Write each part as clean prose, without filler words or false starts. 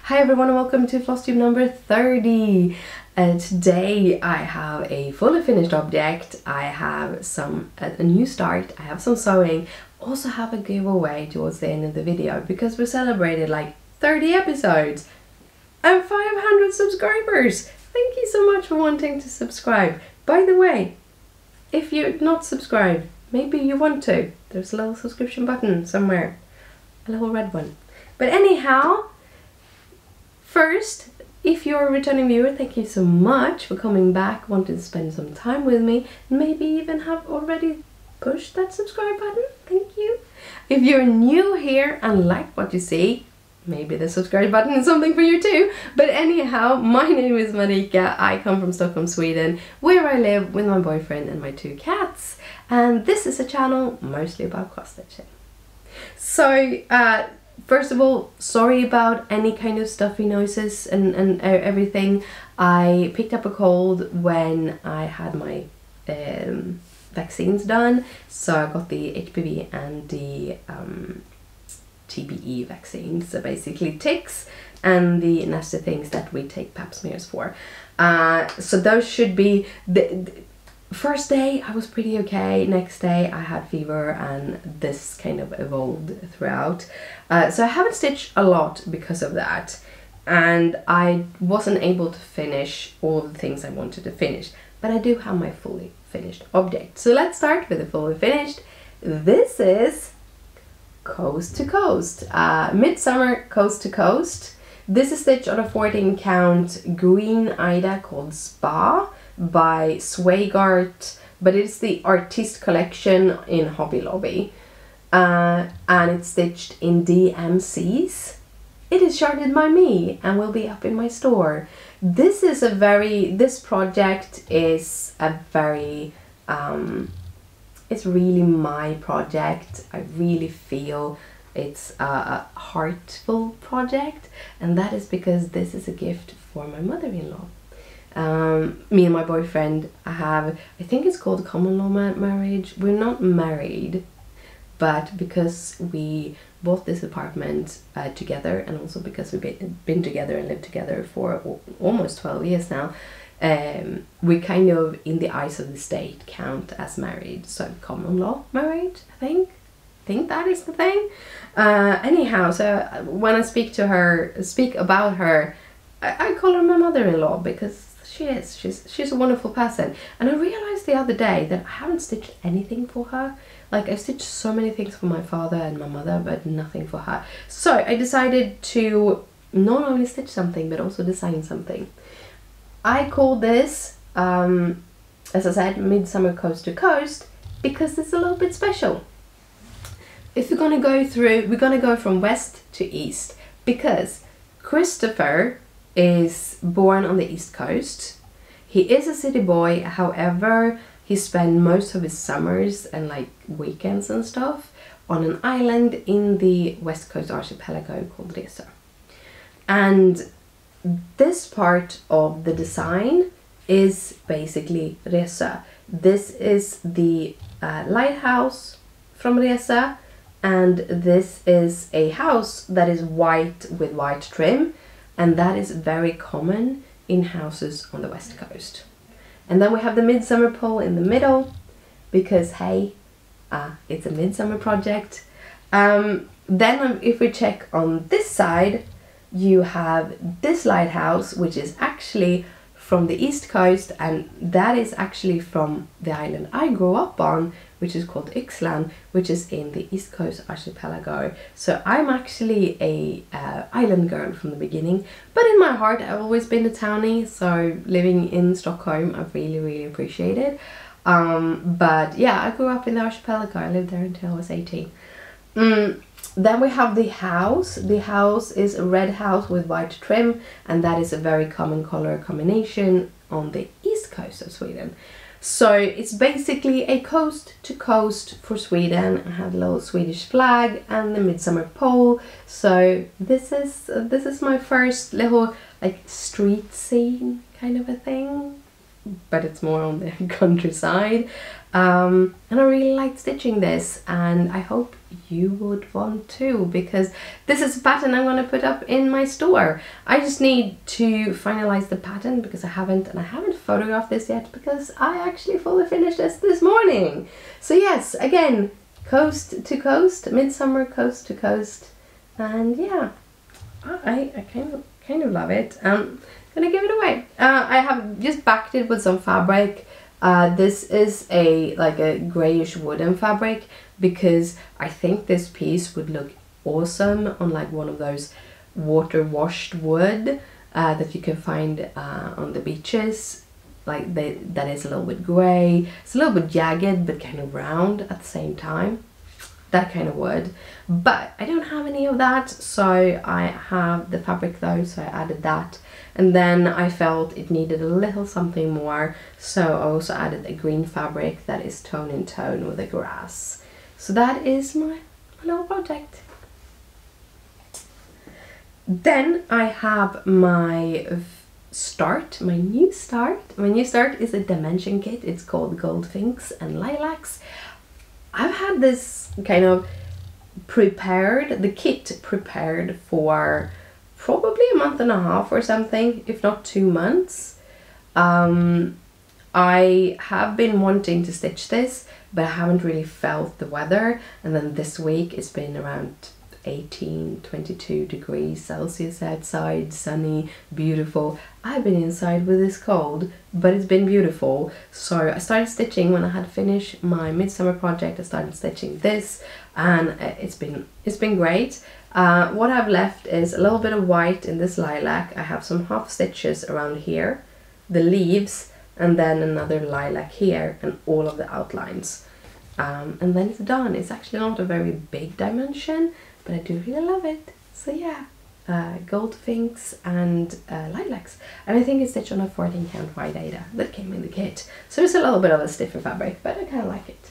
Hi everyone and welcome to Flosstube number 30. Today I have a fully finished object, I have a new start, I have some sewing, also have a giveaway towards the end of the video because we celebrated like 30 episodes and 500 subscribers. Thank you so much for wanting to subscribe. By the way, if you're not subscribed, maybe you want to. There's a little subscription button somewhere, a little red one. But anyhow, first, if you're a returning viewer, thank you so much for coming back, wanting to spend some time with me, and maybe even have already pushed that subscribe button. Thank you. If you're new here and like what you see, maybe the subscribe button is something for you too. But anyhow, my name is Marika. I come from Stockholm, Sweden, where I live with my boyfriend and my 2 cats. And this is a channel mostly about cross stitching. So, first of all, sorry about any kind of stuffy noises and everything. I picked up a cold when I had my vaccines done. So I got the HPV and the TBE vaccine. So basically ticks and the nasty things that we take pap smears for. So those should be... the first day I was pretty okay, next day I had fever and this kind of evolved throughout. So I haven't stitched a lot because of that, and I wasn't able to finish all the things I wanted to finish, but I do have my fully finished object. So let's start with the fully finished. This is Coast to Coast, Midsummer Coast to Coast. This is stitched on a 14 count green Ida called Spa by Zweigart, but it's the Artist collection in Hobby Lobby, and it's stitched in DMCs. It is sharded by me and will be up in my store. This project is a very it's really my project. I really feel it's a heartful project, and that is because this is a gift for my mother-in-law. Me and my boyfriend have, I think it's called common law marriage. We're not married, but because we bought this apartment together, and also because we've been together and lived together for almost 12 years now, we kind of, in the eyes of the state, count as married. So common law marriage, I think that is the thing. Anyhow, so when I speak about her, I call her my mother-in-law because she's a wonderful person. And I realized the other day that I haven't stitched anything for her. Like, I've stitched so many things for my father and my mother, but nothing for her. So I decided to not only stitch something but also design something. I call this, as I said, Midsummer Coast to Coast, because it's a little bit special. If we're gonna go through, we're gonna go from west to east, because Christopher is born on the East Coast. He is a city boy, however, he spent most of his summers and like weekends and stuff on an island in the West Coast archipelago called Resa. And this part of the design is basically Resa. This is the lighthouse from Resa, and this is a house that is white with white trim. And that is very common in houses on the West Coast. And then we have the Midsummer pole in the middle, because hey, it's a midsummer project. Then if we check on this side, you have this lighthouse, which is actually from the East Coast, and that is actually from the island I grew up on, which is called Yxlan, which is in the East Coast archipelago. So I'm actually a island girl from the beginning, but in my heart I've always been a townie, so living in Stockholm I really appreciate it. But yeah, I grew up in the archipelago. I lived there until I was 18. Then we have the house. The house is a red house with white trim, and that is a very common color combination on the East Coast of Sweden. So it's basically a coast to coast for Sweden. I have a little Swedish flag and the midsummer pole. So this is my first little like street scene kind of a thing. but it's more on the countryside. And I really liked stitching this, and I hope you would want to, because this is a pattern I'm going to put up in my store. I just need to finalize the pattern because I haven't photographed this yet, because I actually fully finished this morning. So yes, again, coast to coast, Midsummer coast to coast, and yeah, I kind of love it. Gonna give it away. I have just backed it with some fabric. This is like a grayish wooden fabric, because I think this piece would look awesome on like one of those water washed wood that you can find on the beaches. Like that is a little bit grey. It's a little bit jagged but kind of round at the same time. That kind of wood. But I don't have any of that, so I have the fabric though, so I added that. And then I felt it needed a little something more, so I also added a green fabric that is tone in tone with the grass. So that is my little project. Then I have my start, my new start. My new start is a dimension kit. It's called Gold Finks and Lilacs. I've had this kind of prepared, the kit prepared for probably a month and a half or something, if not 2 months. I have been wanting to stitch this, but I haven't really felt the weather, and then this week it's been around 18-22 degrees Celsius outside, sunny, beautiful. I've been inside with this cold, but it's been beautiful. So I started stitching when I had finished my Midsummer project. I started stitching this, and it's been great. What I've left is a little bit of white in this lilac. I have some half stitches around here, the leaves, and then another lilac here, and all of the outlines. And then it's done. It's actually not a very big dimension, but I do really love it. So yeah, Gold Finks and Lilacs. And I think it's stitched on a 14 count wide Ada that came in the kit. So it's a little bit of a stiffer fabric, but I kind of like it.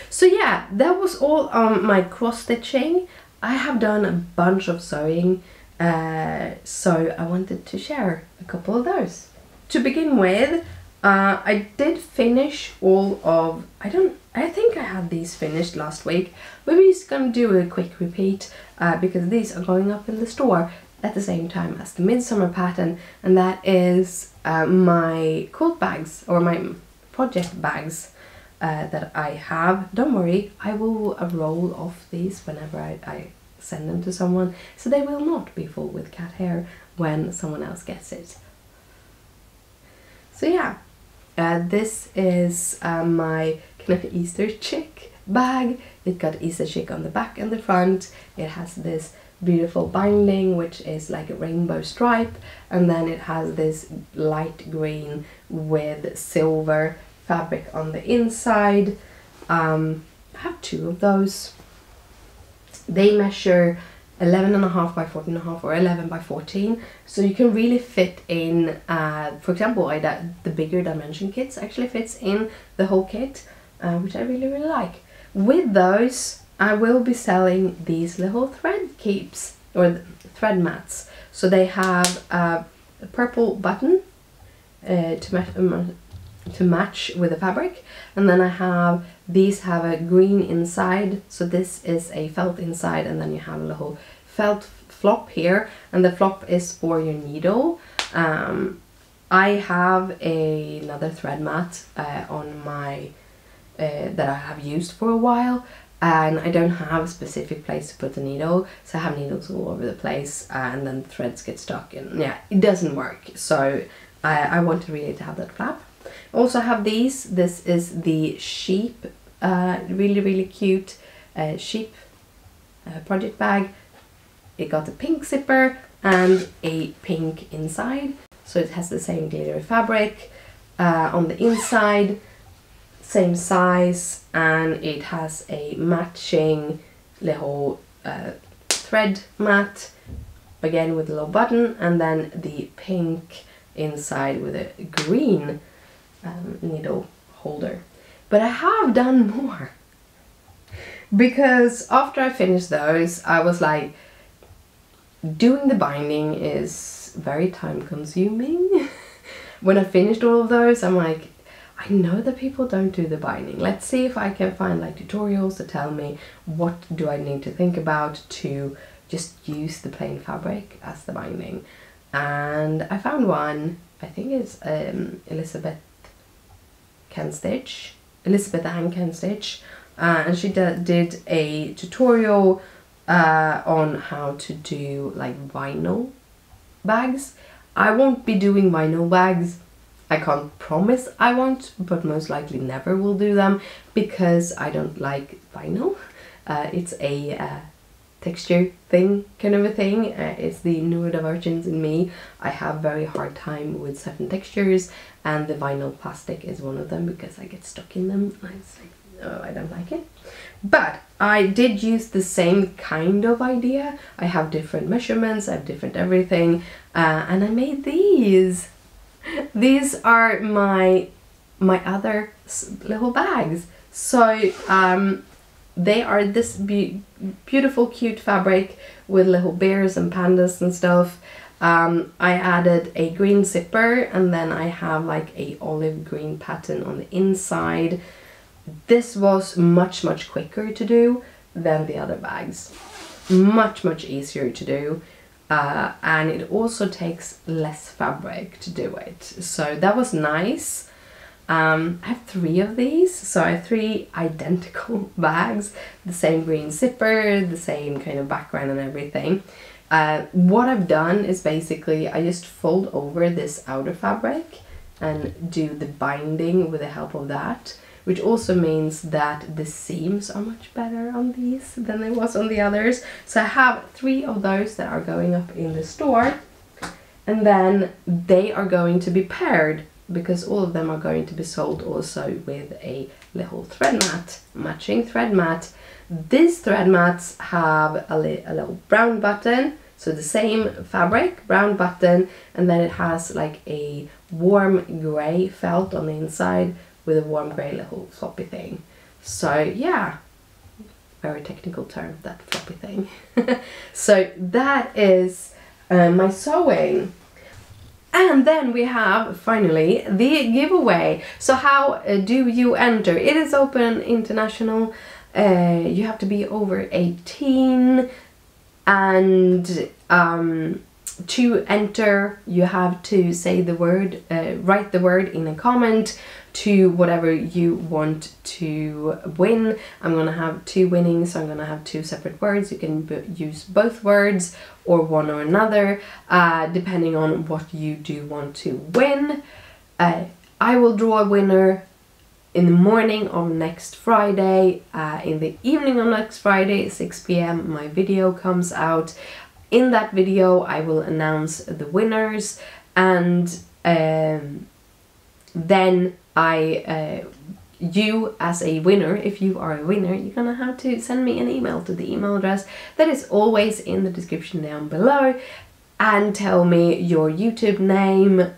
So yeah, that was all on my cross stitching. I have done a bunch of sewing, so I wanted to share a couple of those. To begin with, I did finish all of, I think I had these finished last week. We're just gonna do a quick repeat because these are going up in the store at the same time as the Midsummer pattern, and that is my quilt bags, or my project bags that I have. Don't worry, I will roll off these whenever I send them to someone, so they will not be full with cat hair when someone else gets it. So yeah, this is my kind of Easter chick bag. It got Easter chick on the back and the front. It has this beautiful binding, which is like a rainbow stripe, and then it has this light green with silver fabric on the inside. I have 2 of those. They measure 11.5 by 14.5 or 11 by 14, so you can really fit in, for example, the bigger dimension kits actually fits in the whole kit, which I really like. With those, I will be selling these little thread keeps, or thread mats. So they have a purple button to match with the fabric, and then I have these have a green inside, so this is a felt inside, and then you have a little felt flop here, and the flop is for your needle. I have another thread mat on my that I have used for a while, and I don't have a specific place to put the needle, so I have needles all over the place, and then the threads get stuck, and yeah, it doesn't work. So I want to really have that flap. Also have these. This is the sheep, really cute sheep project bag. It got a pink zipper and a pink inside, so it has the same glittery fabric on the inside, same size, and it has a matching little thread mat, again with a little button, and then the pink inside with a green needle holder. But I have done more, because after I finished those, I was like, doing the binding is very time consuming. when I finished all of those, I'm like, I know that people don't do the binding. Let's see if I can find like tutorials to tell me what do I need to think about to just use the plain fabric as the binding. And I found one, I think it's Elizabeth Ann Can Stitch, and she did a tutorial on how to do like vinyl bags. I won't be doing vinyl bags. I can't promise I won't, but most likely never will do them because I don't like vinyl. It's a texture thing, kind of a thing. It's the neurodivergence in me. I have very hard time with certain textures, and the vinyl plastic is one of them because I get stuck in them. I don't like it. But I did use the same kind of idea. I have different measurements, I have different everything, and I made these. These are my other little bags. So they are this beautiful cute fabric with little bears and pandas and stuff. I added a green zipper, and then I have like a olive green pattern on the inside. This was much quicker to do than the other bags. Much easier to do. And it also takes less fabric to do it, so that was nice. I have 3 of these, so I have 3 identical bags, the same green zipper, the same kind of background and everything. What I've done is basically I just fold over this outer fabric and do the binding with the help of that, which also means that the seams are much better on these than they was on the others. So I have 3 of those that are going up in the store, and then they are going to be paired because all of them are going to be sold also with a little thread mat, matching thread mat. These thread mats have a little brown button, so the same fabric, brown button, and then it has like a warm grey felt on the inside with a warm grey little floppy thing. So yeah, very technical term, that floppy thing. So that is my sewing. And then we have finally the giveaway. So how do you enter? It is open international. You have to be over 18, and to enter you have to say the word, write the word in a comment to whatever you want to win. I'm gonna have 2 winnings, so I'm gonna have 2 separate words. You can use both words or one or another, depending on what you do want to win. I will draw a winner in the morning of next Friday. In the evening of next Friday, 6 p.m, my video comes out. In that video I will announce the winners, and then you as a winner, if you are a winner, you're gonna have to send me an email to the email address that is always in the description down below, and tell me your YouTube name,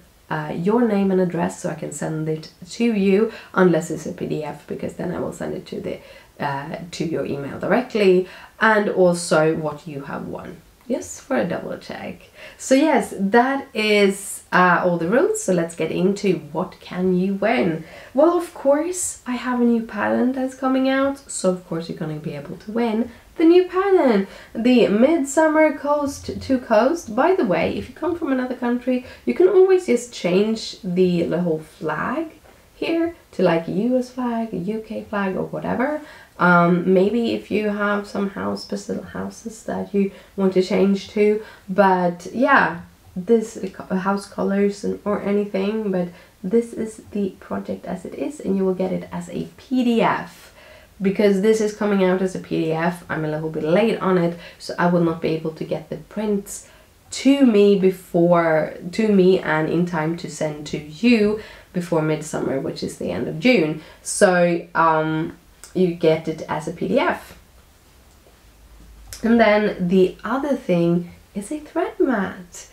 your name and address, so I can send it to you, unless it's a PDF, because then I will send it to the to your email directly, and also what you have won. Yes, for a double check. So yes, that is all the rules. So let's get into what can you win. Well, of course, I have a new pattern that's coming out. So of course you're going to be able to win the new pattern, the Midsummer Coast to Coast. By the way, if you come from another country, you can always just change the little flag here to like a US flag, a UK flag, or whatever. Maybe if you have some special houses that you want to change to, but yeah, this house colors or anything, but this is the project as it is, and you will get it as a PDF. Because this is coming out as a PDF, I'm a little bit late on it, so I will not be able to get the prints to me and in time to send to you before Midsummer, which is the end of June. So you get it as a PDF. And then the other thing is a thread mat.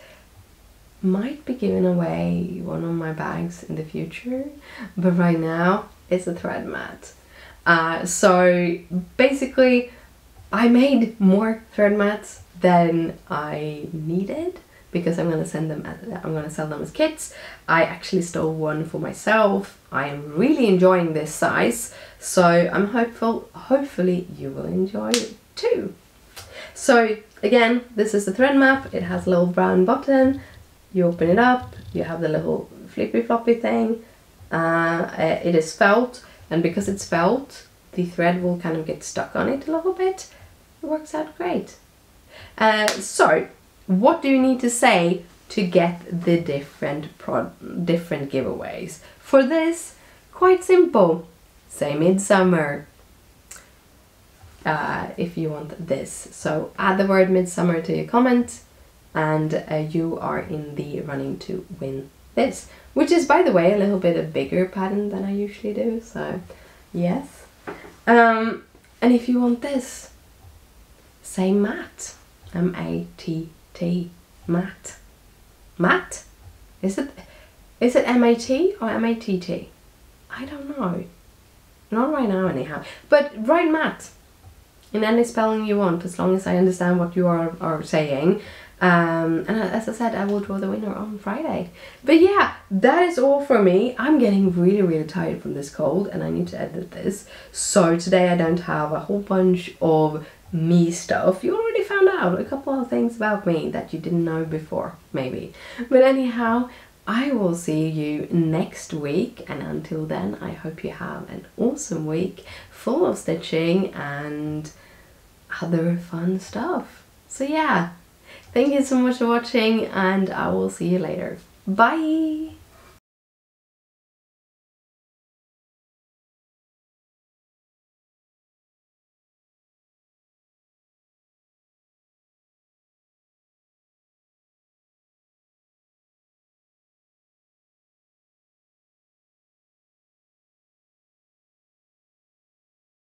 Might be giving away one of my bags in the future, but right now it's a thread mat. So basically I made more thread mats than I needed, because I'm gonna sell them as kits. I actually stole one for myself. I am really enjoying this size, so I'm hopefully you will enjoy it too. So again, this is the thread map. It has a little brown button. You open it up, you have the little flippy floppy thing. It is felt, and because it's felt, the thread will kind of get stuck on it a little bit. It works out great. So what do you need to say to get the different giveaways? For this, quite simple. Say Midsummer if you want this. So add the word Midsummer to your comment, and you are in the running to win this, which is, by the way, a little bit a bigger pattern than I usually do, so yes. And if you want this, say Matt. M-A-T-T, Matt. Matt? Is it M-A-T or M-A-T-T? I don't know. Not right now anyhow. But write Matt in any spelling you want, as long as I understand what you are saying. And as I said, I will draw the winner on Friday. But yeah, that is all for me. I'm getting really tired from this cold, and I need to edit this. So today I don't have a whole bunch of me stuff. You already found out a couple of things about me that you didn't know before, maybe. But anyhow, I will see you next week, and until then I hope you have an awesome week full of stitching and other fun stuff. So yeah, thank you so much for watching, and I will see you later. Bye!